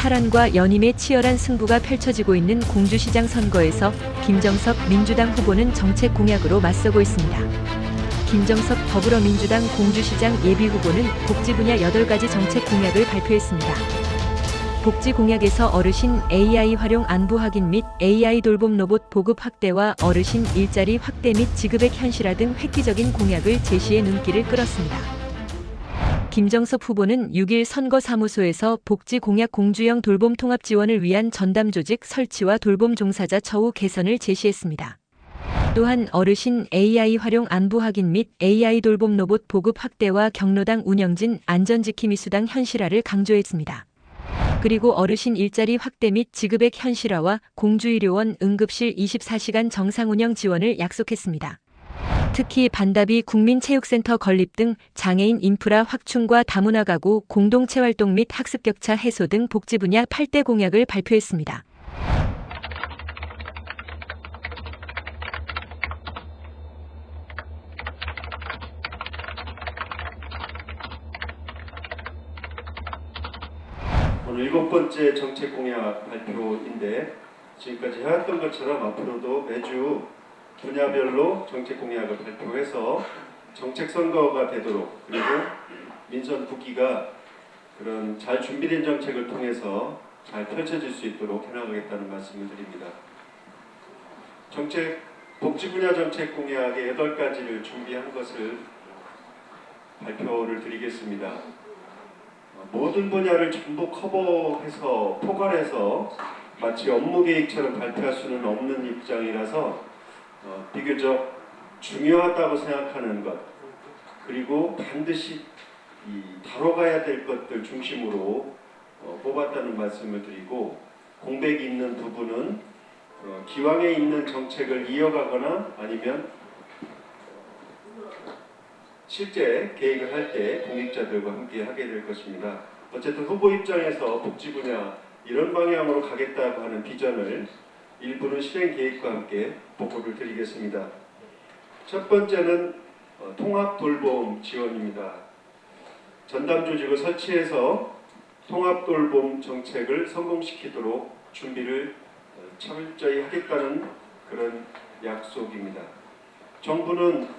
탈환과 연임의 치열한 승부가 펼쳐지고 있는 공주시장 선거에서 김정석 민주당 후보는 정책 공약으로 맞서고 있습니다. 김정석 더불어민주당 공주시장 예비후보는 복지 분야 8가지 정책 공약을 발표했습니다. 복지 공약에서 어르신 AI 활용 안부 확인 및 AI 돌봄 로봇 보급 확대와 어르신 일자리 확대 및 지급액 현실화 등 획기적인 공약을 제시해 눈길을 끌었습니다. 김정석 후보는 6일 선거사무소에서 복지 공약 공주형 돌봄 통합 지원을 위한 전담 조직 설치와 돌봄 종사자 처우 개선을 제시했습니다. 또한 어르신 AI 활용 안부 확인 및 AI 돌봄 로봇 보급 확대와 경로당 운영진 안전지킴이 수당 현실화를 강조했습니다. 그리고 어르신 일자리 확대 및 지급액 현실화와 공주의료원 응급실 24시간 정상운영 지원을 약속했습니다. 특히 반다비 국민체육센터 건립 등 장애인 인프라 확충과 다문화 가구 공동체 활동 및 학습 격차 해소 등 복지 분야 8대 공약을 발표했습니다. 오늘 7번째 정책 공약 발표인데 지금까지 해왔던 것처럼 앞으로도 매주 분야별로 정책 공약을 발표해서 정책 선거가 되도록 그리고 민선 국기가 그런 잘 준비된 정책을 통해서 잘 펼쳐질 수 있도록 해나가겠다는 말씀을 드립니다. 복지 분야 정책 공약의 8가지를 준비한 것을 발표를 드리겠습니다. 모든 분야를 전부 커버해서 포괄해서 마치 업무 계획처럼 발표할 수는 없는 입장이라서 비교적 중요하다고 생각하는 것 그리고 반드시 다뤄가야 될 것들 중심으로 뽑았다는 말씀을 드리고 공백이 있는 부분은 기왕에 있는 정책을 이어가거나 아니면 실제 계획을 할 때 공익자들과 함께 하게 될 것입니다. 어쨌든 후보 입장에서 복지 분야 이런 방향으로 가겠다고 하는 비전을 일부는 실행 계획과 함께 보고를 드리겠습니다. 첫 번째는 통합 돌봄 지원입니다. 전담 조직을 설치해서 통합 돌봄 정책을 성공시키도록 준비를 철저히 하겠다는 그런 약속입니다. 정부는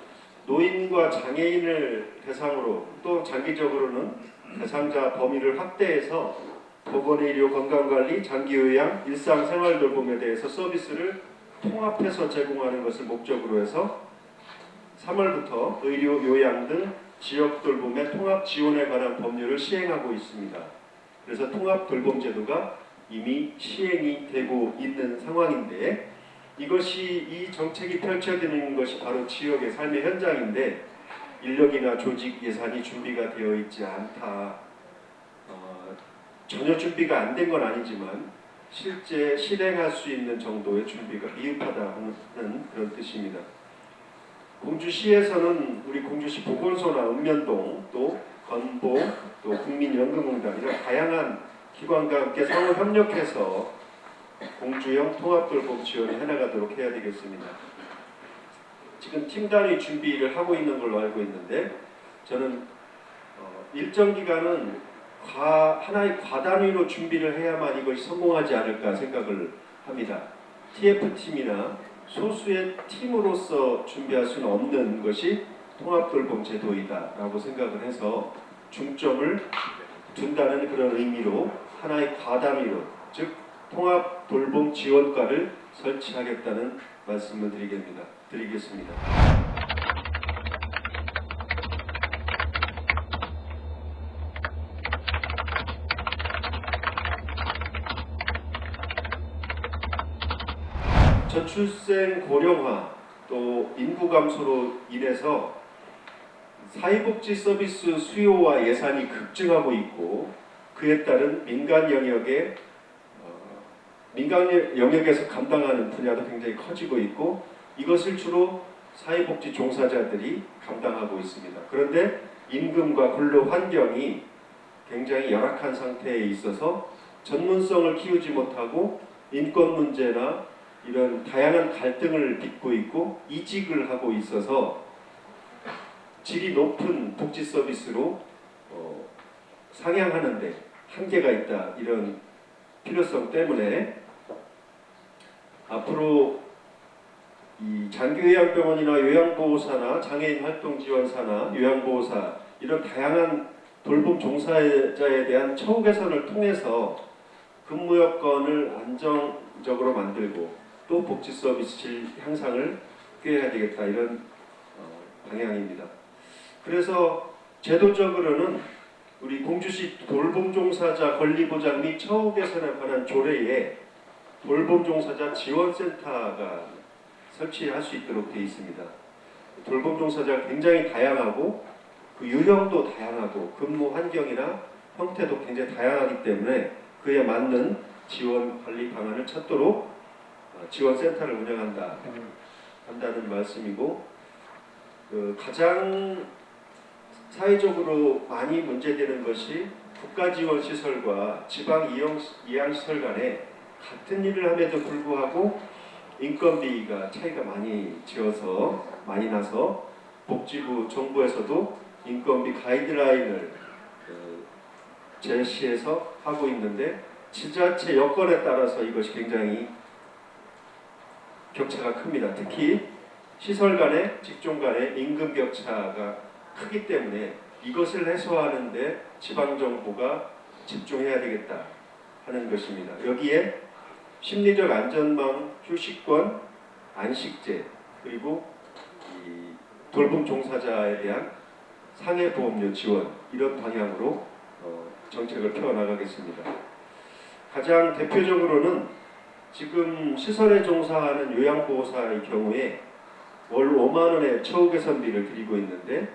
노인과 장애인을 대상으로 또 장기적으로는 대상자 범위를 확대해서 보건의료, 건강관리, 장기요양, 일상생활돌봄에 대해서 서비스를 통합해서 제공하는 것을 목적으로 해서 3월부터 의료, 요양 등 지역돌봄의 통합 지원에 관한 법률을 시행하고 있습니다. 그래서 통합돌봄제도가 이미 시행이 되고 있는 상황인데 이것이 이 정책이 펼쳐지는 것이 바로 지역의 삶의 현장인데 인력이나 조직 예산이 준비가 되어 있지 않다. 전혀 준비가 안 된 건 아니지만 실제 실행할 수 있는 정도의 준비가 미흡하다는 그런 뜻입니다. 공주시에서는 우리 공주시 보건소나 읍면동 또 건보 또 국민연금공단 이런 다양한 기관과 함께 상호 협력해서 공주형 통합돌봄 지원을 해나가도록 해야 되겠습니다. 지금 팀 단위 준비를 하고 있는 걸로 알고 있는데 저는 일정 기간은 하나의 과단위로 준비를 해야만 이것이 성공하지 않을까 생각을 합니다. TF팀이나 소수의 팀으로서 준비할 수는 없는 것이 통합돌봄 제도이다 라고 생각을 해서 중점을 둔다는 그런 의미로 하나의 과단위로 즉 통합돌봄 지원과를 설치하겠다는 말씀을 드리겠습니다. 저출생 고령화 또 인구 감소로 인해서 사회복지 서비스 수요와 예산이 급증하고 있고 그에 따른 민간 영역에서 감당하는 분야도 굉장히 커지고 있고 이것을 주로 사회복지 종사자들이 감당하고 있습니다. 그런데 임금과 근로 환경이 굉장히 열악한 상태에 있어서 전문성을 키우지 못하고 인권 문제나 이런 다양한 갈등을 빚고 있고 이직을 하고 있어서 질이 높은 복지 서비스로 상향하는 데 한계가 있다 이런 필요성 때문에 앞으로 이 장기요양병원이나 요양보호사나 장애인 활동지원사나 요양보호사 이런 다양한 돌봄 종사자에 대한 처우 개선을 통해서 근무 여건을 안정적으로 만들고 또 복지 서비스 질 향상을 꾀해야 되겠다 이런 방향입니다. 그래서 제도적으로는 우리 공주시 돌봄 종사자 권리 보장 및 처우 개선에 관한 조례에 돌봄 종사자 지원센터가 설치할 수 있도록 되어 있습니다. 돌봄 종사자가 굉장히 다양하고 그 유형도 다양하고 근무 환경이나 형태도 굉장히 다양하기 때문에 그에 맞는 지원 관리 방안을 찾도록 지원센터를 한다는 말씀이고, 가장 사회적으로 많이 문제되는 것이 국가지원시설과 지방이양시설 간에 같은 일을 함에도 불구하고 인건비가 차이가 많이 나서 복지부 정부에서도 인건비 가이드라인을 제시해서 하고 있는데 지자체 여건에 따라서 이것이 굉장히 격차가 큽니다. 특히 시설 간의 직종 간의 임금 격차가 크기 때문에 이것을 해소하는 데 지방정부가 집중해야 되겠다 하는 것입니다. 여기에 심리적 안전망, 휴식권, 안식제, 그리고 이 돌봄 종사자에 대한 상해보험료 지원 이런 방향으로 정책을 펴나가겠습니다. 가장 대표적으로는 지금 시설에 종사하는 요양보호사의 경우에 월 5만 원의 처우 개선비를 드리고 있는데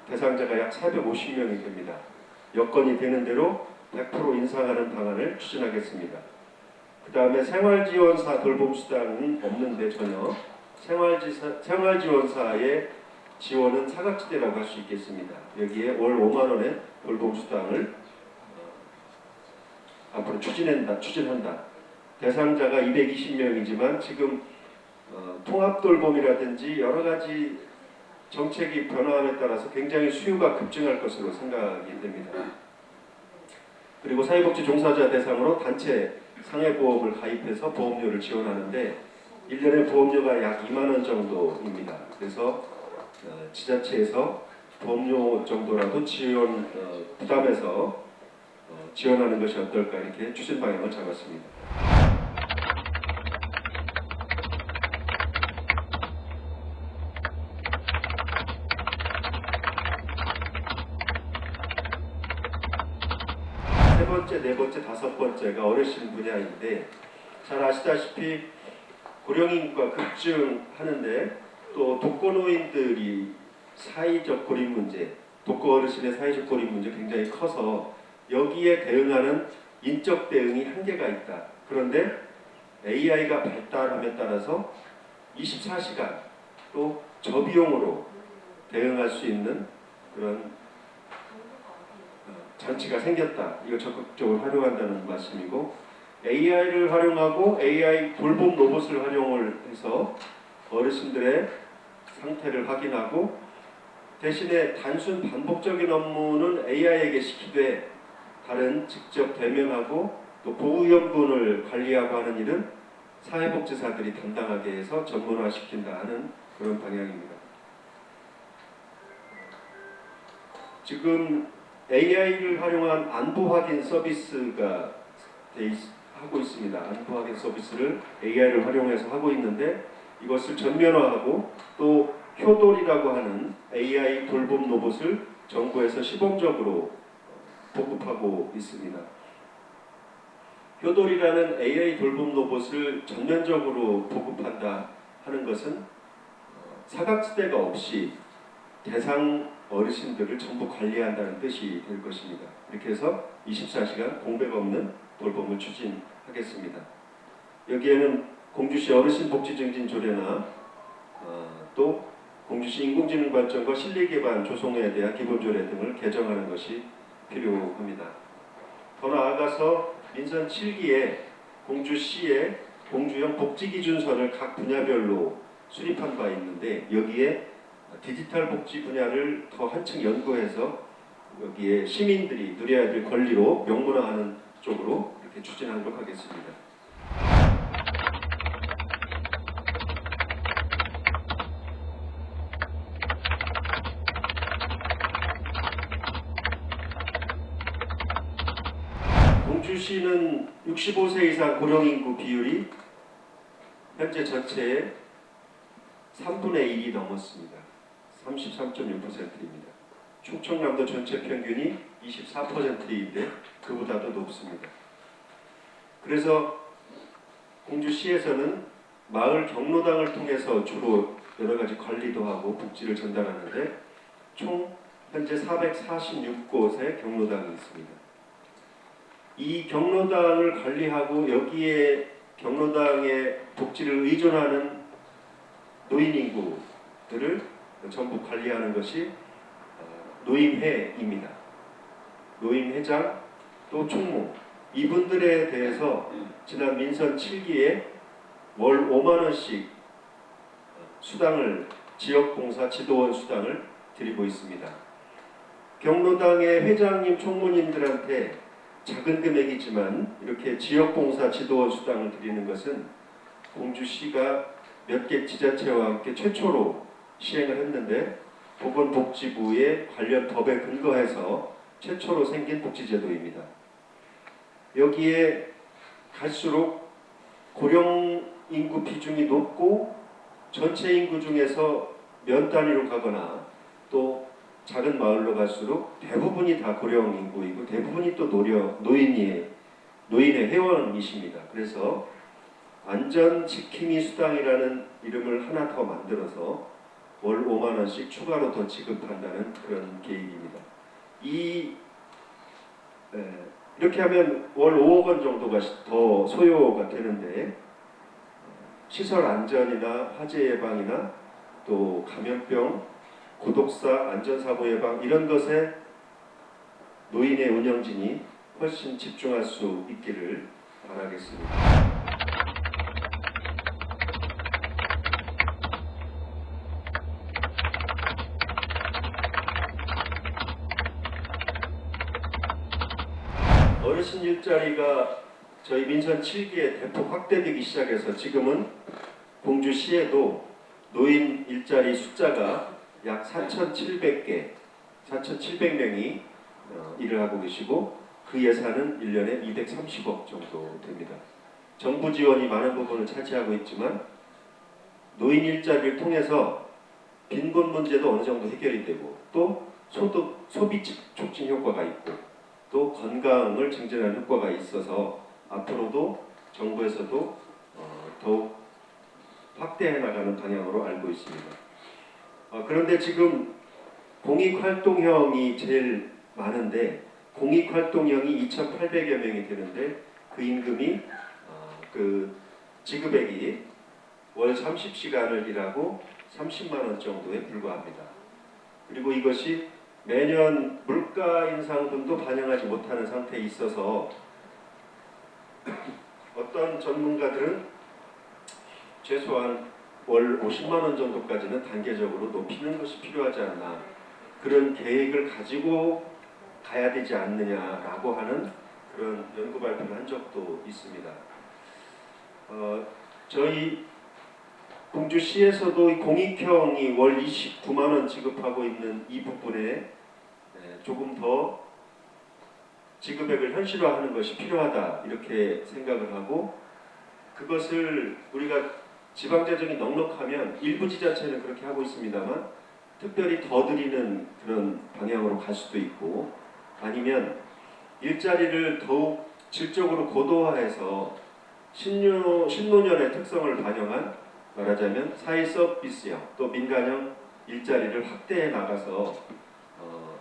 대상자가 약 450명이 됩니다. 여건이 되는 대로 100% 인상하는 방안을 추진하겠습니다. 그 다음에 생활지원사 돌봄수당은 없는데 전혀 생활지원사의 지원은 사각지대라고 할 수 있겠습니다. 여기에 월 5만 원의 돌봄수당을 앞으로 추진한다. 대상자가 220명이지만 지금 통합돌봄이라든지 여러 가지 정책이 변화함에 따라서 굉장히 수요가 급증할 것으로 생각이 됩니다. 그리고 사회복지 종사자 대상으로 단체 상해보험을 가입해서 보험료를 지원하는데 1년에 보험료가 약 2만 원 정도입니다. 그래서 지자체에서 보험료 정도라도 부담해서 지원하는 것이 어떨까 이렇게 추진 방향을 잡았습니다. 세 번째, 네 번째, 다섯 번째가 어르신 분야인데 잘 아시다시피 고령인구가 급증하는데 또 독거노인들이 사회적 고립 문제, 독거 어르신의 사회적 고립 문제 굉장히 커서 여기에 대응하는 인적 대응이 한계가 있다. 그런데 AI가 발달함에 따라서 24시간 또 저비용으로 대응할 수 있는 그런 장치가 생겼다. 이거 적극적으로 활용한다는 말씀이고, AI를 활용하고 AI 돌봄 로봇을 활용을 해서 어르신들의 상태를 확인하고 대신에 단순 반복적인 업무는 AI에게 시키되 다른 직접 대면하고 또 보호연분을 관리하고 하는 일은 사회복지사들이 담당하게 해서 전문화시킨다 하는 그런 방향입니다. 지금 AI를 활용한 안부 확인 서비스가 하고 있습니다. 안부 확인 서비스를 AI를 활용해서 하고 있는데 이것을 전면화하고 또 효돌이라고 하는 AI 돌봄 로봇을 정부에서 시범적으로 보급하고 있습니다. 효돌이라는 AI 돌봄 로봇을 전면적으로 보급한다 하는 것은 사각지대가 없이 대상 어르신들을 전부 관리한다는 뜻이 될 것입니다. 이렇게 해서 24시간 공백 없는 돌봄을 추진하겠습니다. 여기에는 공주시 어르신복지증진조례나 또 공주시 인공지능발전과 실리기반 조성에 대한 기본조례 등을 개정하는 것이 필요합니다. 더 나아가서 민선 7기에 공주시의 공주형 복지기준서를 각 분야별로 수립한 바 있는데 여기에 디지털 복지 분야를 더 한층 연구해서 여기에 시민들이 누려야 될 권리로 명문화하는 쪽으로 그렇게 추진하도록 하겠습니다. 공주시는 65세 이상 고령인구 비율이 현재 전체의 3분의 1이 넘었습니다. 33.6%입니다. 충청남도 전체 평균이 24%인데 그보다도 높습니다. 그래서 공주시에서는 마을 경로당을 통해서 주로 여러 가지 관리도 하고 복지를 전달하는데 총 현재 446곳의 경로당이 있습니다. 이 경로당을 관리하고 여기에 경로당의 복지를 의존하는 노인 인구들을 전부 관리하는 것이 노인회입니다. 노인회장 또 총무 이분들에 대해서 지난 민선 7기에 월 5만 원씩 수당을 지역봉사 지도원 수당을 드리고 있습니다. 경로당의 회장님 총무님들한테 작은 금액이지만 이렇게 지역봉사 지도원 수당을 드리는 것은 공주시가 몇 개 지자체와 함께 최초로 시행을 했는데 보건복지부의 관련 법에 근거해서 최초로 생긴 복지제도입니다. 여기에 갈수록 고령 인구 비중이 높고 전체 인구 중에서 면 단위로 가거나 또 작은 마을로 갈수록 대부분이 다 고령 인구이고 대부분이 또 노인의 회원이십니다. 그래서 안전지킴이 수당이라는 이름을 하나 더 만들어서 월 5만 원씩 추가로 더 지급한다는 그런 계획입니다. 이렇게 하면 월 5억 원 정도가 더 소요가 되는데 시설 안전이나 화재 예방이나 또 감염병, 고독사, 안전사고 예방 이런 것에 노인의 운영진이 훨씬 집중할 수 있기를 바라겠습니다. 어르신 일자리가 저희 민선 7기에 대폭 확대되기 시작해서 지금은 공주시에도 노인 일자리 숫자가 약 4,700개, 4,700명이 일을 하고 계시고 그 예산은 1년에 230억 정도 됩니다. 정부 지원이 많은 부분을 차지하고 있지만 노인 일자리를 통해서 빈곤 문제도 어느 정도 해결이 되고 또 소비 촉진 효과가 있고 또 건강을 증진하는 효과가 있어서 앞으로도 정부에서도 더욱 확대해 나가는 방향으로 알고 있습니다. 그런데 지금 공익활동형이 제일 많은데 공익활동형이 2,800여 명이 되는데 그 임금이 그 지급액이 월 30시간을 일하고 30만 원 정도에 불과합니다. 그리고 이것이 매년 물가 인상분도 반영하지 못하는 상태에 있어서 어떤 전문가들은 최소한 월 50만 원 정도까지는 단계적으로 높이는 것이 필요하지 않나 그런 계획을 가지고 가야 되지 않느냐라고 하는 그런 연구 발표를 한 적도 있습니다. 저희 공주시에서도 공익형이 월 29만 원 지급하고 있는 이 부분에 조금 더 지급액을 현실화하는 것이 필요하다 이렇게 생각을 하고 그것을 우리가 지방재정이 넉넉하면 일부 지자체는 그렇게 하고 있습니다만 특별히 더 드리는 그런 방향으로 갈 수도 있고 아니면 일자리를 더욱 질적으로 고도화해서 신노년의 특성을 반영한 말하자면 사회 서비스형 또 민간형 일자리를 확대해 나가서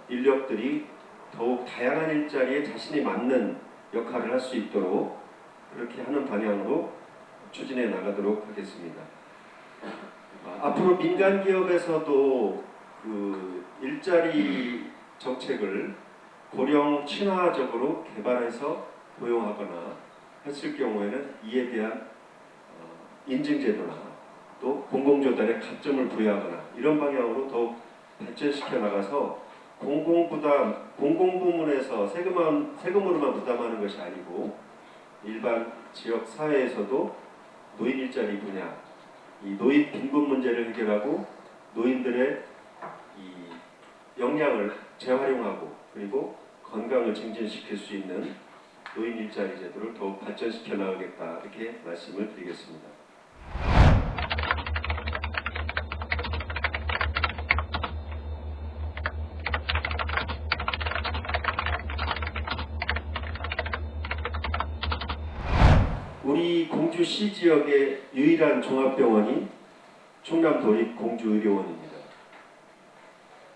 인력들이 더욱 다양한 일자리에 자신이 맞는 역할을 할 수 있도록 그렇게 하는 방향으로 추진해 나가도록 하겠습니다. 앞으로 민간 기업에서도 그 일자리 정책을 고령 친화적으로 개발해서 고용하거나 했을 경우에는 이에 대한 인증제도나 또 공공조달에 가점을 부여하거나 이런 방향으로 더욱 발전시켜 나가서 공공부문에서 세금으로만 부담하는 것이 아니고 일반 지역 사회에서도 노인 일자리 분야, 이 노인 빈곤 문제를 해결하고 노인들의 이 역량을 재활용하고 그리고 건강을 증진시킬 수 있는 노인 일자리 제도를 더욱 발전시켜 나가겠다 이렇게 말씀을 드리겠습니다. 우리 공주시 지역의 유일한 종합병원이 충남도립 공주의료원입니다.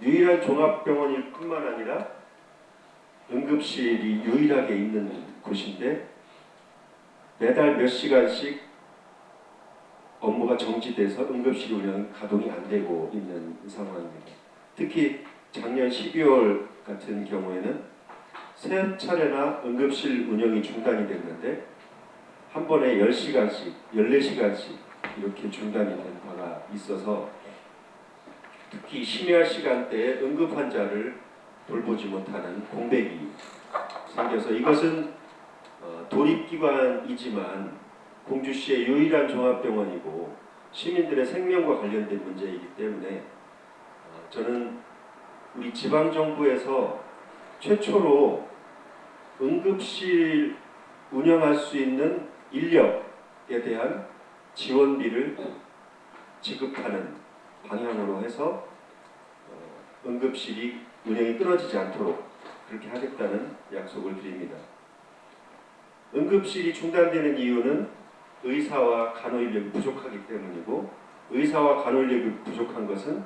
유일한 종합병원일 뿐만 아니라 응급실이 유일하게 있는 곳인데 매달 몇 시간씩 업무가 정지돼서 응급실 운영이 가동이 안 되고 있는 상황입니다. 특히 작년 12월 같은 경우에는 세 차례나 응급실 운영이 중단이 됐는데 한 번에 10시간씩, 14시간씩 이렇게 중단이 된 바가 있어서 특히 심야 시간대에 응급 환자를 돌보지 못하는 공백이 생겨서 이것은 도립기관이지만 공주시의 유일한 종합병원이고 시민들의 생명과 관련된 문제이기 때문에 저는 우리 지방정부에서 최초로 응급실 운영할 수 있는 인력에 대한 지원비를 지급하는 방향으로 해서 응급실이 운영이 끊어지지 않도록 그렇게 하겠다는 약속을 드립니다. 응급실이 중단되는 이유는 의사와 간호인력이 부족하기 때문이고 의사와 간호인력이 부족한 것은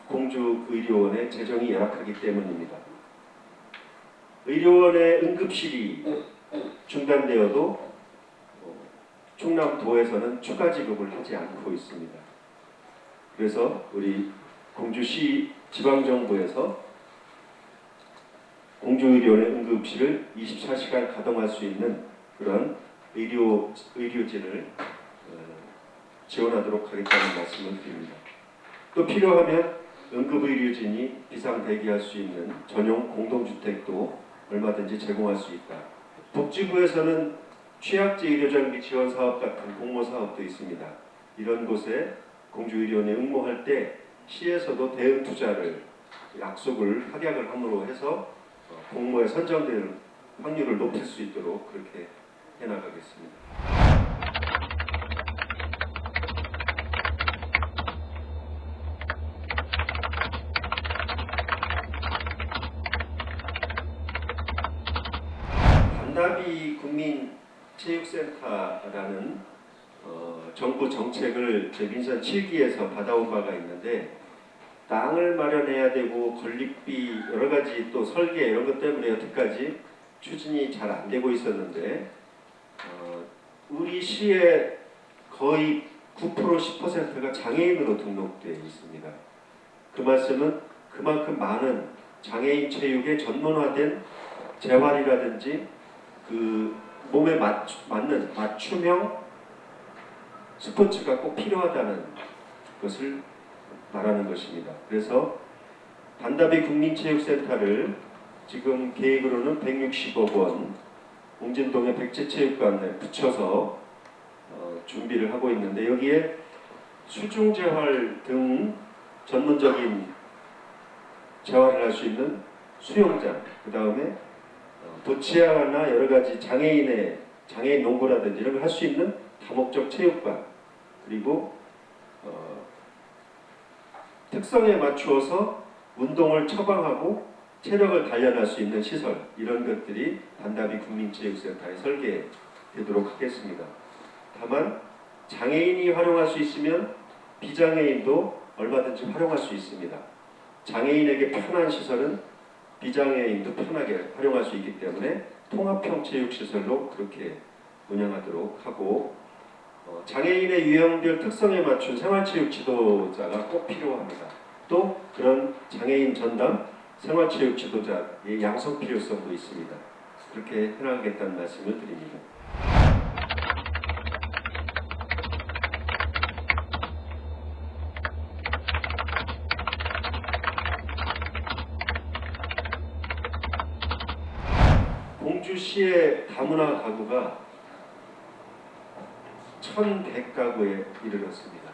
공주의료원의 재정이 열악하기 때문입니다. 의료원의 응급실이 중단되어도 충남도에서는 추가 지급을 하지 않고 있습니다. 그래서 우리 공주시 지방정부에서 공주의료원의 응급실을 24시간 가동할 수 있는 그런 의료진을 지원하도록 하겠다는 말씀을 드립니다. 또 필요하면 응급의료진이 비상 대기할 수 있는 전용 공동주택도 얼마든지 제공할 수 있다. 복지부에서는 취약제 의료장비 지원 사업 같은 공모 사업도 있습니다. 이런 곳에 공주의료원에 응모할 때 시에서도 대응 투자를 약속을 확약을 함으로 해서 공모에 선정되는 확률을 높일 수 있도록 그렇게 해나가겠습니다. 반다비 국민체육센터라는 정부 정책을 제 민선 7기에서 받아온 바가 있는데 땅을 마련해야 되고 건립비 여러 가지 또 설계 이런 것 때문에 여태까지 추진이 잘 안 되고 있었는데 우리 시의 거의 9% 10%가 장애인으로 등록되어 있습니다. 그 말씀은 그만큼 많은 장애인 체육에 전문화된 재활이라든지 그 몸에 맞는 맞춤형 스포츠가 꼭 필요하다는 것을 말하는 것입니다. 그래서 반다비 국민체육센터를 지금 계획으로는 160억 원 옹진동의 백제체육관에 붙여서 준비를 하고 있는데 여기에 수중재활 등 전문적인 재활을 할 수 있는 수영장, 그 다음에 도치아나 여러 가지 장애인 농구라든지 이런 걸 할 수 있는 다목적 체육관, 그리고 특성에 맞추어서 운동을 처방하고 체력을 단련할 수 있는 시설, 이런 것들이 반다비 국민체육센터에 설계되도록 하겠습니다. 다만 장애인이 활용할 수 있으면 비장애인도 얼마든지 활용할 수 있습니다. 장애인에게 편한 시설은 비장애인도 편하게 활용할 수 있기 때문에 통합형 체육시설로 그렇게 운영하도록 하고 장애인의 유형별 특성에 맞춘 생활체육 지도자가 꼭 필요합니다. 또 그런 장애인 전담 생활체육 지도자의 양성 필요성도 있습니다. 그렇게 해나가겠다는 말씀을 드립니다. 공주시의 다문화 가구가 1,100가구에 이르렀습니다.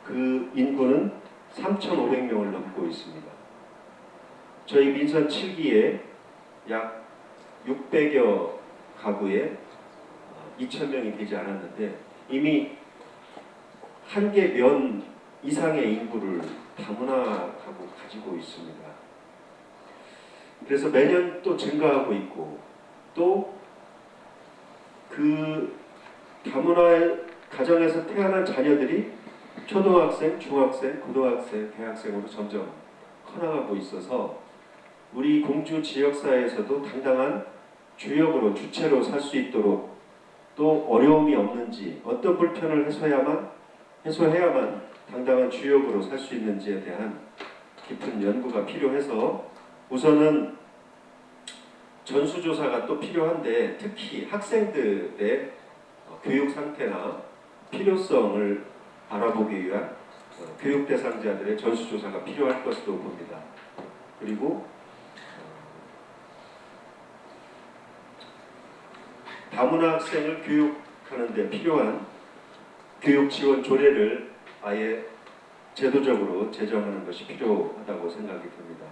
그 인구는 3,500명을 넘고 있습니다. 저희 민선 7기에 약 600여 가구에 2,000명이 되지 않았는데 이미 한 개 면 이상의 인구를 다문화 가구 가지고 있습니다. 그래서 매년 또 증가하고 있고 또 그 다문화 가정에서 태어난 자녀들이 초등학생, 중학생, 고등학생, 대학생으로 점점 커나가고 있어서 우리 공주 지역사회에서도 당당한 주역으로 주체로 살 수 있도록 또 어려움이 없는지 어떤 불편을 해소해야만 당당한 주역으로 살 수 있는지에 대한 깊은 연구가 필요해서 우선은 전수조사가 또 필요한데 특히 학생들의 교육 상태나 필요성을 알아보기 위한 교육 대상자들의 전수조사가 필요할 것으로 봅니다. 그리고 다문화 학생을 교육하는 데 필요한 교육 지원 조례를 아예 제도적으로 제정하는 것이 필요하다고 생각이 듭니다.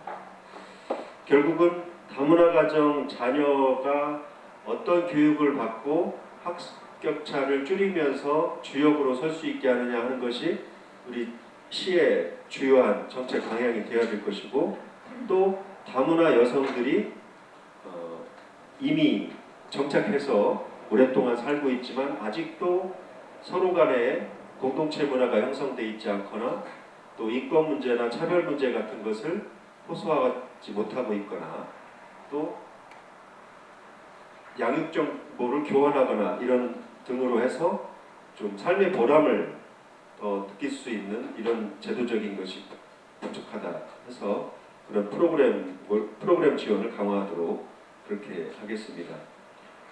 결국은 다문화 가정 자녀가 어떤 교육을 받고 합격차를 줄이면서 주역으로 설 수 있게 하느냐 하는 것이 우리 시의 주요한 정책 방향이 되어야 될 것이고 또 다문화 여성들이 이미 정착해서 오랫동안 살고 있지만 아직도 서로 간에 공동체 문화가 형성되어 있지 않거나 또 인권 문제나 차별 문제 같은 것을 호소하지 못하고 있거나 또 양육 정보를 교환하거나 이런 등으로 해서 좀 삶의 보람을 더 느낄 수 있는 이런 제도적인 것이 부족하다 해서 그런 프로그램 지원을 강화하도록 그렇게 하겠습니다.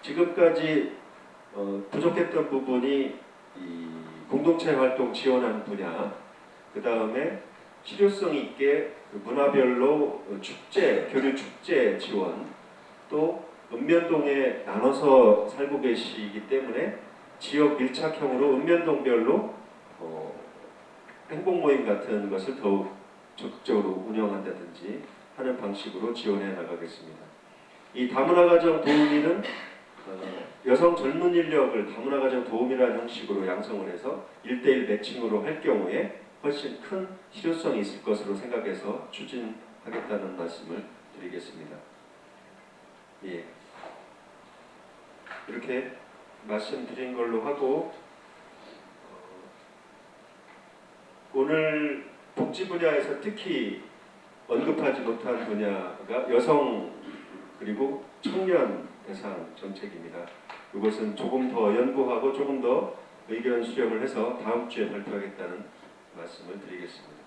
지금까지 부족했던 부분이 이 공동체 활동 지원하는 분야, 그 다음에 실효성 있게 문화별로 교류 축제 지원, 또 읍면동에 나눠서 살고 계시기 때문에 지역 밀착형으로 읍면동별로 행복 모임 같은 것을 더욱 적극적으로 운영한다든지 하는 방식으로 지원해 나가겠습니다. 이 다문화 가정 도우미는 여성 젊은 인력을 다문화 가정 도우미라는 형식으로 양성을 해서 1:1 매칭으로 할 경우에 훨씬 큰 실효성이 있을 것으로 생각해서 추진하겠다는 말씀을 드리겠습니다. 예. 이렇게 말씀드린 걸로 하고 오늘 복지 분야에서 특히 언급하지 못한 분야가 여성 그리고 청년 대상 정책입니다. 이것은 조금 더 연구하고 조금 더 의견 수렴을 해서 다음 주에 발표하겠다는 말씀을 드리겠습니다.